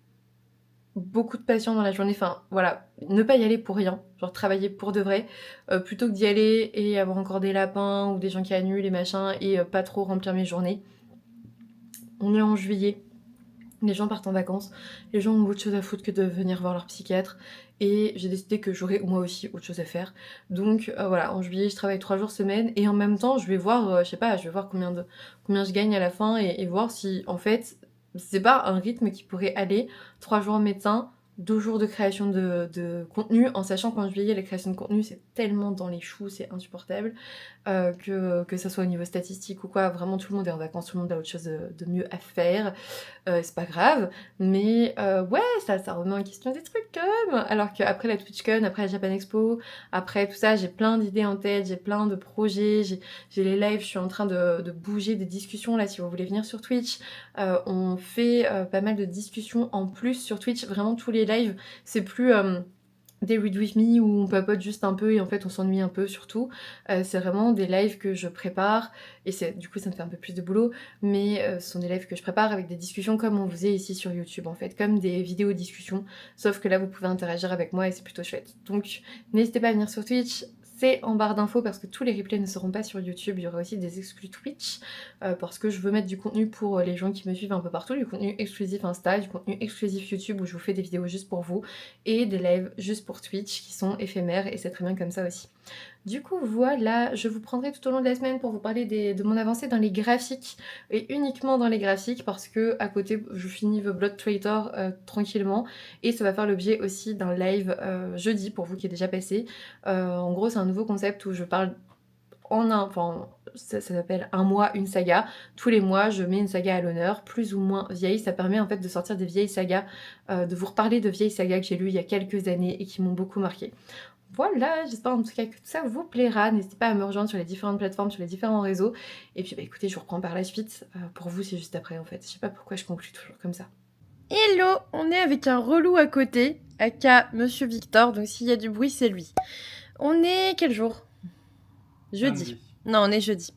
beaucoup de passion dans la journée. Enfin, voilà, ne pas y aller pour rien, genre travailler pour de vrai, plutôt que d'y aller et avoir encore des lapins ou des gens qui annulent et machin et pas trop remplir mes journées. On est en juillet, les gens partent en vacances, les gens ont autre chose à foutre que de venir voir leur psychiatre et j'ai décidé que j'aurais moi aussi autre chose à faire. Donc voilà, en juillet je travaille 3 jours semaine et en même temps je vais voir, je sais pas, je vais voir combien je gagne à la fin et voir si en fait c'est pas un rythme qui pourrait aller 3 jours en médecin, 2 jours de création de contenu, en sachant qu'en juillet la création de contenu c'est tellement dans les choux, c'est insupportable. Que ça soit au niveau statistique ou quoi, vraiment tout le monde est en vacances, tout le monde a autre chose de mieux à faire, c'est pas grave, mais ouais, ça remet en question des trucs quand même. Alors qu'après la TwitchCon, après la Japan Expo, après tout ça, j'ai plein d'idées en tête, j'ai plein de projets, j'ai les lives, je suis en train de bouger des discussions là, si vous voulez venir sur Twitch. On fait pas mal de discussions en plus sur Twitch, vraiment tous les lives, c'est plus... des Read With Me où on papote juste un peu et en fait on s'ennuie un peu surtout. C'est vraiment des lives que je prépare et du coup ça me fait un peu plus de boulot, mais ce sont des lives que je prépare avec des discussions comme on faisait ici sur YouTube en fait, comme des vidéos discussions, sauf que là vous pouvez interagir avec moi et c'est plutôt chouette. Donc n'hésitez pas à venir sur Twitch, c'est en barre d'infos parce que tous les replays ne seront pas sur YouTube, il y aura aussi des exclus Twitch parce que je veux mettre du contenu pour les gens qui me suivent un peu partout, du contenu exclusif Insta, du contenu exclusif YouTube où je vous fais des vidéos juste pour vous et des lives juste pour Twitch qui sont éphémères et c'est très bien comme ça aussi. Du coup voilà, je vous prendrai tout au long de la semaine pour vous parler de mon avancée dans les graphiques et uniquement dans les graphiques parce que à côté je finis The Blood Traitor tranquillement et ça va faire l'objet aussi d'un live jeudi pour vous qui est déjà passé. En gros c'est un nouveau concept où je parle enfin ça s'appelle un mois une saga. Tous les mois je mets une saga à l'honneur, plus ou moins vieille. Ça permet en fait de sortir des vieilles sagas, de vous reparler de vieilles sagas que j'ai lues il y a quelques années et qui m'ont beaucoup marqué. Voilà, j'espère en tout cas que tout ça vous plaira. N'hésitez pas à me rejoindre sur les différentes plateformes, sur les différents réseaux. Et puis bah écoutez, je vous reprends par la suite. Pour vous c'est juste après en fait. Je sais pas pourquoi je conclue toujours comme ça. Hello, on est avec un relou à côté, aka Monsieur Victor, donc s'il y a du bruit c'est lui. On est quel jour ? Jeudi. Samedi. Non, on est jeudi.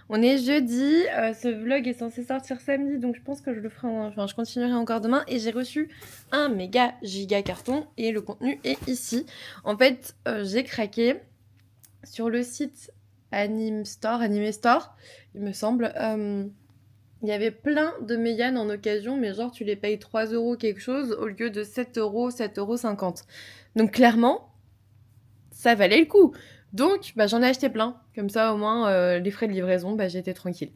On est jeudi, ce vlog est censé sortir samedi, donc je pense que je le ferai, enfin je continuerai encore demain. Et j'ai reçu un méga giga carton et le contenu est ici. En fait, j'ai craqué sur le site Anime Store, il me semble. Il y avait plein de Meian en occasion, mais genre tu les payes 3 € quelque chose au lieu de 7 €, 7,50 €. Donc clairement, ça valait le coup. Donc, bah, j'en ai acheté plein. Comme ça, au moins, les frais de livraison, bah, j'étais tranquille.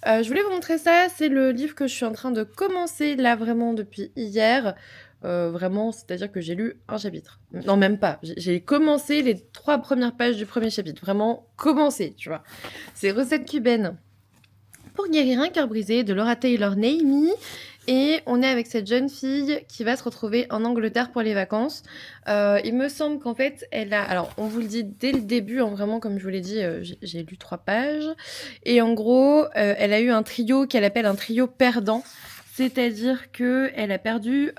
Je voulais vous montrer ça. C'est le livre que je suis en train de commencer, là, vraiment, depuis hier. Vraiment, c'est-à-dire que j'ai lu un chapitre. Non, même pas. J'ai commencé les 3 premières pages du premier chapitre. Vraiment, commencé, tu vois. C'est Recettes cubaines pour guérir un cœur brisé de Laura Taylor Naimi. Et on est avec cette jeune fille qui va se retrouver en Angleterre pour les vacances. Il me semble qu'en fait, elle a... Alors, on vous le dit dès le début, hein, vraiment, comme je vous l'ai dit, j'ai lu 3 pages. Et en gros, elle a eu un trio qu'elle appelle un trio perdant. C'est-à-dire qu'elle a perdu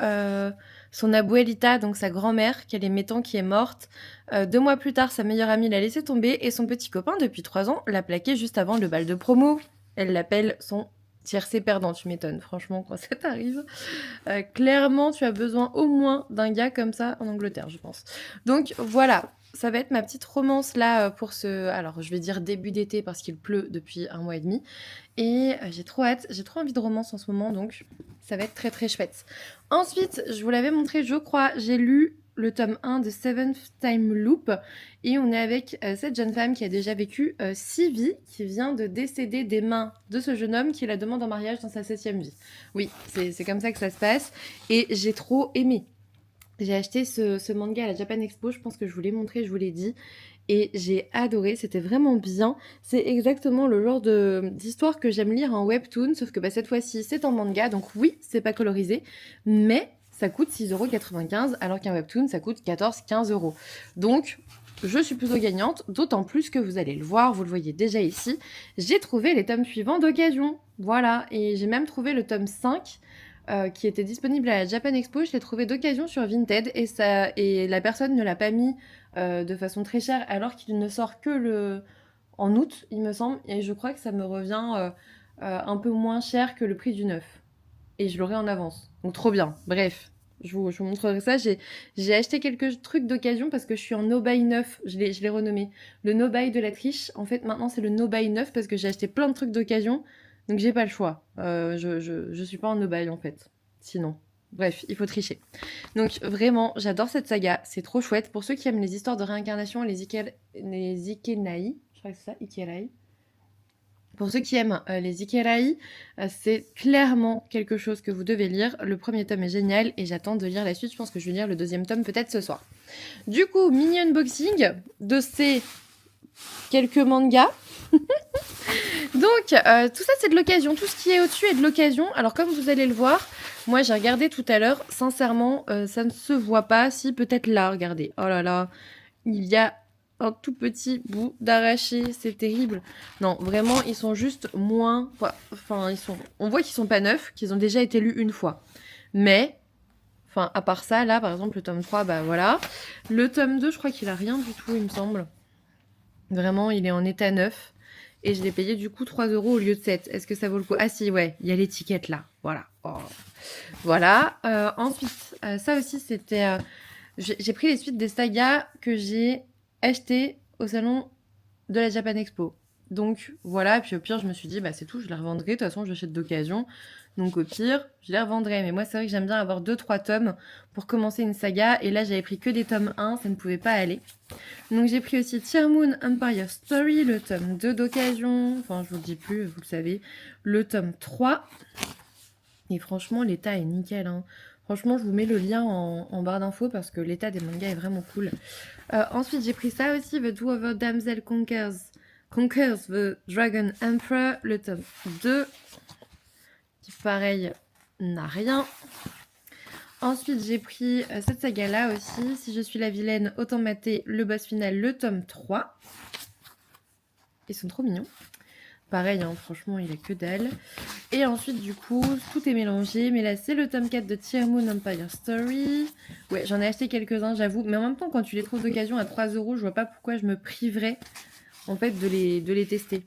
son abuelita, donc sa grand-mère, qu'elle aimait tant, qui est morte. 2 mois plus tard, sa meilleure amie l'a laissé tomber. Et son petit copain, depuis 3 ans, l'a plaqué juste avant le bal de promo. Elle l'appelle son... tiercé perdant, tu m'étonnes, franchement, quand ça t'arrive. Clairement, tu as besoin au moins d'un gars comme ça en Angleterre, je pense. Donc voilà, ça va être ma petite romance là pour ce... Alors, je vais dire début d'été parce qu'il pleut depuis 1 mois et demi. Et j'ai trop hâte, j'ai trop envie de romance en ce moment, donc ça va être très très chouette. Ensuite, je vous l'avais montré, je crois, j'ai lu le tome 1 de Seventh Time Loop et on est avec cette jeune femme qui a déjà vécu 6 vies, qui vient de décéder des mains de ce jeune homme qui la demande en mariage dans sa 7e vie. Oui, c'est comme ça que ça se passe et j'ai trop aimé. J'ai acheté ce manga à la Japan Expo, je pense que je vous l'ai montré, je vous l'ai dit, et j'ai adoré, c'était vraiment bien. C'est exactement le genre d'histoire que j'aime lire en webtoon, sauf que cette fois-ci c'est en manga, donc oui, c'est pas colorisé, mais ça coûte 6,95 € alors qu'un webtoon ça coûte 14-15 €. Donc je suis plutôt gagnante, d'autant plus que vous allez le voir, vous le voyez déjà ici, j'ai trouvé les tomes suivants d'occasion. Voilà, et j'ai même trouvé le tome 5 qui était disponible à la Japan Expo, je l'ai trouvé d'occasion sur Vinted et la personne ne l'a pas mis de façon très chère, alors qu'il ne sort que en août, il me semble, et je crois que ça me revient un peu moins cher que le prix du neuf. Et je l'aurai en avance. Donc trop bien. Bref, je vous montrerai ça. J'ai acheté quelques trucs d'occasion parce que je suis en no buy neuf. Je l'ai renommé. Le no buy de la triche. En fait, maintenant, c'est le no buy neuf parce que j'ai acheté plein de trucs d'occasion. Donc j'ai pas le choix. Je suis pas en no buy en fait. Sinon. Bref, il faut tricher. Donc vraiment, j'adore cette saga. C'est trop chouette. Pour ceux qui aiment les histoires de réincarnation, les Ikenai. Je crois que c'est ça, Ikenai. Pour ceux qui aiment les Ikigai, c'est clairement quelque chose que vous devez lire. Le premier tome est génial et j'attends de lire la suite. Je pense que je vais lire le deuxième tome peut-être ce soir. Du coup, mini unboxing de ces quelques mangas. Donc, tout ça c'est de l'occasion. Tout ce qui est au-dessus est de l'occasion. Alors comme vous allez le voir, moi j'ai regardé tout à l'heure. Sincèrement, ça ne se voit pas. Si, peut-être là, regardez. Oh là là, il y a un tout petit bout d'arraché, c'est terrible. Non, vraiment, ils sont juste moins... Enfin, on voit qu'ils sont pas neufs, qu'ils ont déjà été lus une fois. Mais, enfin, à part ça, là, par exemple, le tome 3, bah voilà. Le tome 2, je crois qu'il a rien du tout, il me semble. Vraiment, il est en état neuf. Et je l'ai payé du coup 3 € au lieu de 7. Est-ce que ça vaut le coup? Ah si, ouais, il y a l'étiquette là. Voilà. Oh. Voilà. Ensuite, ça aussi, c'était... j'ai pris les suites des sagas que j'ai achetées au salon de la Japan Expo. Donc voilà, puis au pire, je me suis dit, bah c'est tout, je les revendrai. De toute façon, j'achète d'occasion. Donc au pire, je les revendrai. Mais moi, c'est vrai que j'aime bien avoir 2-3 tomes pour commencer une saga. Et là, j'avais pris que des tomes 1, ça ne pouvait pas aller. Donc j'ai pris aussi Tear Moon Empire Story, le tome 2 d'occasion. Enfin, je vous le dis plus, vous le savez. Le tome 3. Et franchement, l'état est nickel, hein. Franchement, je vous mets le lien en barre d'infos parce que l'état des mangas est vraiment cool. Ensuite, j'ai pris ça aussi, The Two Other Damsel Conquers the Dragon Emperor, le tome 2, qui pareil n'a rien. Ensuite, j'ai pris cette saga-là aussi, Si je suis la vilaine, autant mater le boss final, le tome 3. Ils sont trop mignons. Pareil, hein, franchement, il a que dalle. Et ensuite, du coup, tout est mélangé. Mais là, c'est le tome 4 de Tear Moon Empire Story. Ouais, j'en ai acheté quelques-uns, j'avoue. Mais en même temps, quand tu les trouves d'occasion à 3 €, je vois pas pourquoi je me priverais, en fait, de les tester.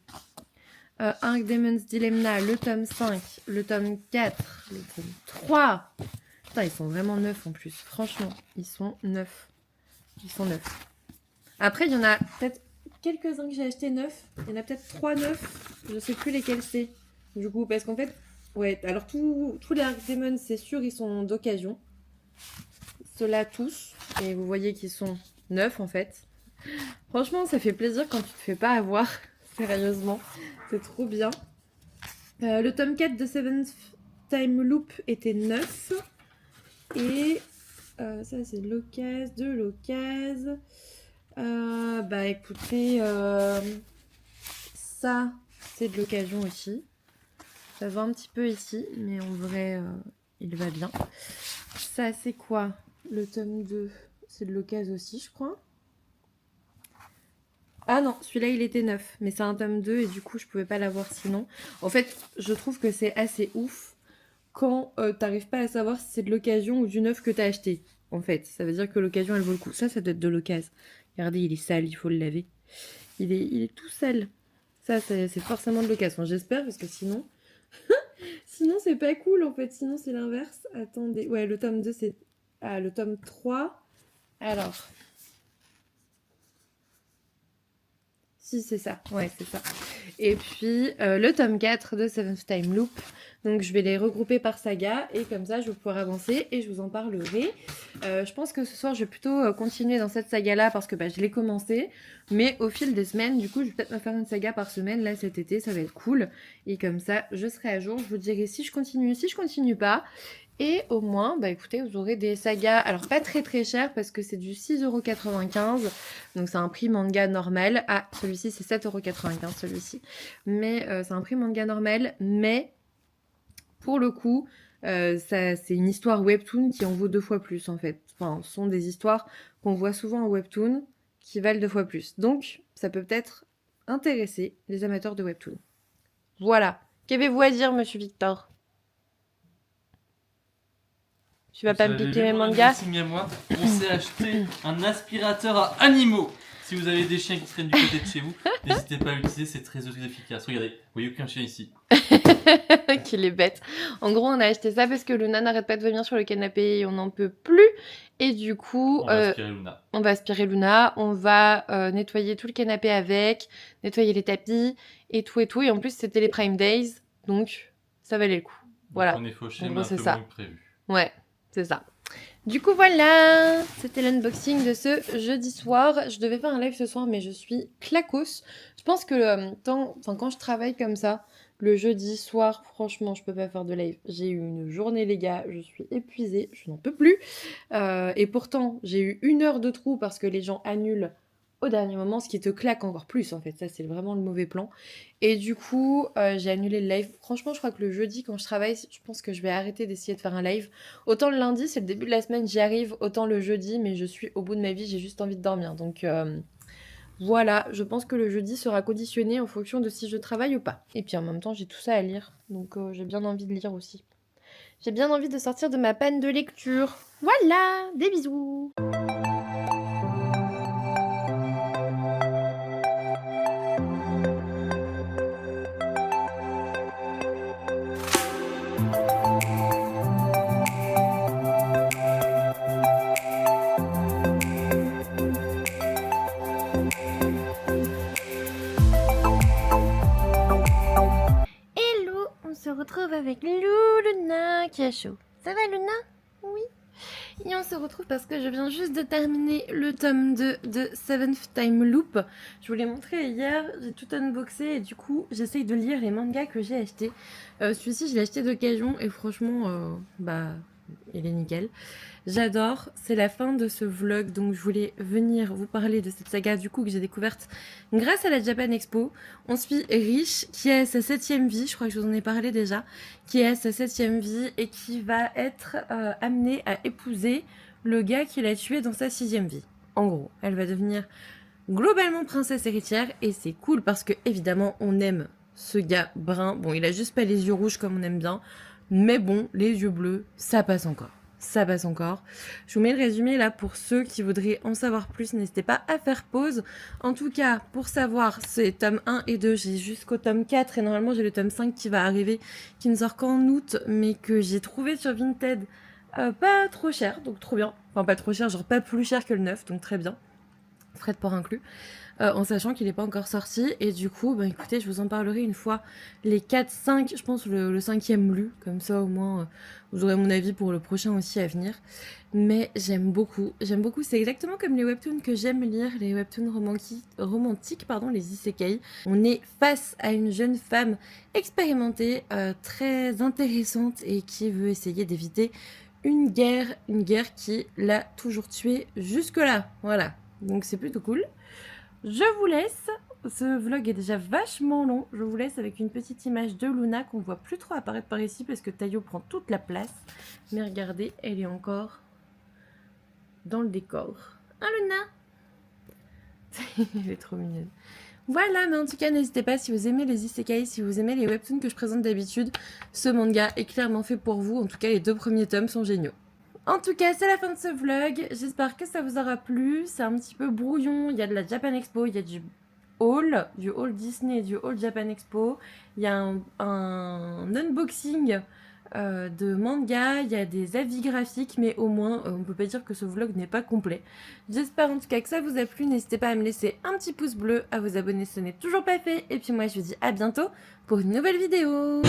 Arc Demon's Dilemma, le tome 5, le tome 4, le tome 3. Putain, ils sont vraiment neufs en plus. Franchement, ils sont neufs. Ils sont neufs. Après, il y en a peut-être quelques-uns que j'ai acheté neufs. Il y en a peut-être 3 neufs. Je sais plus lesquels c'est. Du coup, parce qu'en fait, ouais, alors tous les Arc Demon, c'est sûr, ils sont d'occasion. Ceux-là tous. Et vous voyez qu'ils sont neufs en fait. Franchement, ça fait plaisir quand tu te fais pas avoir. Sérieusement, c'est trop bien. Le tome 4 de Seventh Time Loop était neuf. Et ça, c'est de l'occasion. Bah écoutez, ça c'est de l'occasion aussi. Ça va un petit peu ici, mais en vrai il va bien. Ça c'est quoi? Le tome 2, c'est de l'occasion aussi, je crois. Ah non, celui-là il était neuf, mais c'est un tome 2 et du coup je pouvais pas l'avoir sinon. En fait, je trouve que c'est assez ouf quand t'arrives pas à savoir si c'est de l'occasion ou du neuf que t'as acheté. En fait, ça veut dire que l'occasion elle vaut le coup. Ça doit être de l'occasion. Regardez, il est sale, il faut le laver. Il est tout sale. Ça, c'est forcément de l'occasion. J'espère, parce que sinon... sinon, c'est pas cool, en fait. Sinon, c'est l'inverse. Attendez. Ouais, le tome 2, c'est... Ah, le tome 3. Alors... Si, c'est ça. Ouais, c'est ça. Et puis, le tome 4 de Seventh Time Loop. Donc, je vais les regrouper par saga. Et comme ça, je vais pouvoir avancer et je vous en parlerai. Je pense que ce soir, je vais plutôt continuer dans cette saga-là parce que je l'ai commencé. Mais au fil des semaines, du coup, je vais peut-être me faire une saga par semaine. Là, cet été, ça va être cool. Et comme ça, je serai à jour. Je vous dirai si je continue pas. Et au moins, écoutez, vous aurez des sagas, alors pas très très cher parce que c'est du 6,95 €, donc c'est un prix manga normal. Ah, celui-ci c'est 7,95 € celui-ci. Mais c'est un prix manga normal, mais pour le coup, ça, c'est une histoire webtoon qui en vaut 2 fois plus en fait. Enfin, ce sont des histoires qu'on voit souvent en webtoon qui valent 2 fois plus. Donc, ça peut peut-être intéresser les amateurs de webtoon. Voilà. Qu'avez-vous à dire, monsieur Victor ? Tu vas pas me piquer mes mangas? À moi, on s'est acheté un aspirateur à animaux. Si vous avez des chiens qui traînent du côté de chez vous, n'hésitez pas à l'utiliser, c'est très efficace. Regardez, vous voyez aucun chien ici. Qu'il est bête. En gros, on a acheté ça parce que Luna n'arrête pas de venir sur le canapé et on n'en peut plus. Et du coup, On va aspirer Luna. On va aspirer Luna, on va nettoyer tout le canapé avec, nettoyer les tapis et tout et tout. Et en plus, c'était les Prime Days, donc ça valait le coup. Voilà. On est fauché, En mais gros, un c'est peu ça. moins que prévu. Ouais, c'est ça. Du coup, voilà, c'était l'unboxing de ce jeudi soir. Je devais faire un live ce soir, mais je suis claquos. Je pense que quand je travaille comme ça, le jeudi soir, franchement, je peux pas faire de live. J'ai eu une journée, les gars, je suis épuisée, je n'en peux plus. Et pourtant, j'ai eu 1 heure de trou parce que les gens annulent au dernier moment, ce qui te claque encore plus, en fait. Ça, c'est vraiment le mauvais plan. Et du coup, j'ai annulé le live. Franchement, je crois que le jeudi, quand je travaille, je pense que je vais arrêter d'essayer de faire un live. Autant le lundi, c'est le début de la semaine, j'y arrive. Autant le jeudi, mais je suis au bout de ma vie, j'ai juste envie de dormir. Donc voilà, je pense que le jeudi sera conditionné en fonction de si je travaille ou pas. Et puis en même temps, j'ai tout ça à lire. Donc j'ai bien envie de lire aussi. J'ai bien envie de sortir de ma panne de lecture. Voilà, des bisous. Hello, on se retrouve avec Luna qui a chaud. Ça va Luna? Oui. Et on se retrouve parce que je viens juste de terminer le tome 2 de Seventh Time Loop. Je vous l'ai montré hier, j'ai tout unboxé et du coup j'essaye de lire les mangas que j'ai achetés. Celui-ci je l'ai acheté d'occasion et franchement il est nickel. J'adore, c'est la fin de ce vlog donc je voulais venir vous parler de cette saga du coup que j'ai découverte grâce à la Japan Expo. On suit Riche qui est à sa 7e vie, je crois que je vous en ai parlé déjà, qui est à sa 7e vie et qui va être amenée à épouser le gars qui l'a tué dans sa 6e vie. En gros, elle va devenir globalement princesse héritière et c'est cool parce que évidemment on aime ce gars brun. Bon, il a juste pas les yeux rouges comme on aime bien, mais bon, les yeux bleus, ça passe encore. Ça passe encore. Je vous mets le résumé là pour ceux qui voudraient en savoir plus. N'hésitez pas à faire pause. En tout cas, pour savoir, c'est tome 1 et 2. J'ai jusqu'au tome 4 et normalement j'ai le tome 5 qui va arriver, qui ne sort qu'en août, mais que j'ai trouvé sur Vinted pas trop cher, donc trop bien. Enfin, pas trop cher, genre pas plus cher que le 9, donc très bien. Frais de port inclus. En sachant qu'il n'est pas encore sorti. Et du coup, bah, écoutez, je vous en parlerai une fois les 4, 5, je pense le 5e lu. Comme ça, au moins, vous aurez mon avis pour le prochain aussi à venir. Mais j'aime beaucoup. J'aime beaucoup. C'est exactement comme les webtoons que j'aime lire, les webtoons romantiques, les isekai. On est face à une jeune femme expérimentée, très intéressante et qui veut essayer d'éviter une guerre qui l'a toujours tuée jusque-là. Voilà. Donc c'est plutôt cool. Je vous laisse, ce vlog est déjà vachement long, je vous laisse avec une petite image de Luna qu'on voit plus trop apparaître par ici parce que Tayo prend toute la place. Mais regardez, elle est encore dans le décor. Hein Luna? Elle est trop mignonne. Voilà, mais en tout cas, n'hésitez pas si vous aimez les isekai, si vous aimez les webtoons que je présente d'habitude, ce manga est clairement fait pour vous. En tout cas, les 2 premiers tomes sont géniaux. En tout cas, c'est la fin de ce vlog. J'espère que ça vous aura plu. C'est un petit peu brouillon. Il y a de la Japan Expo, il y a du haul Disney et du haul Japan Expo. Il y a un unboxing de manga. Il y a des avis graphiques, mais au moins, on peut pas dire que ce vlog n'est pas complet. J'espère en tout cas que ça vous a plu. N'hésitez pas à me laisser un petit pouce bleu, à vous abonner si ce n'est toujours pas fait. Et puis moi, je vous dis à bientôt pour une nouvelle vidéo.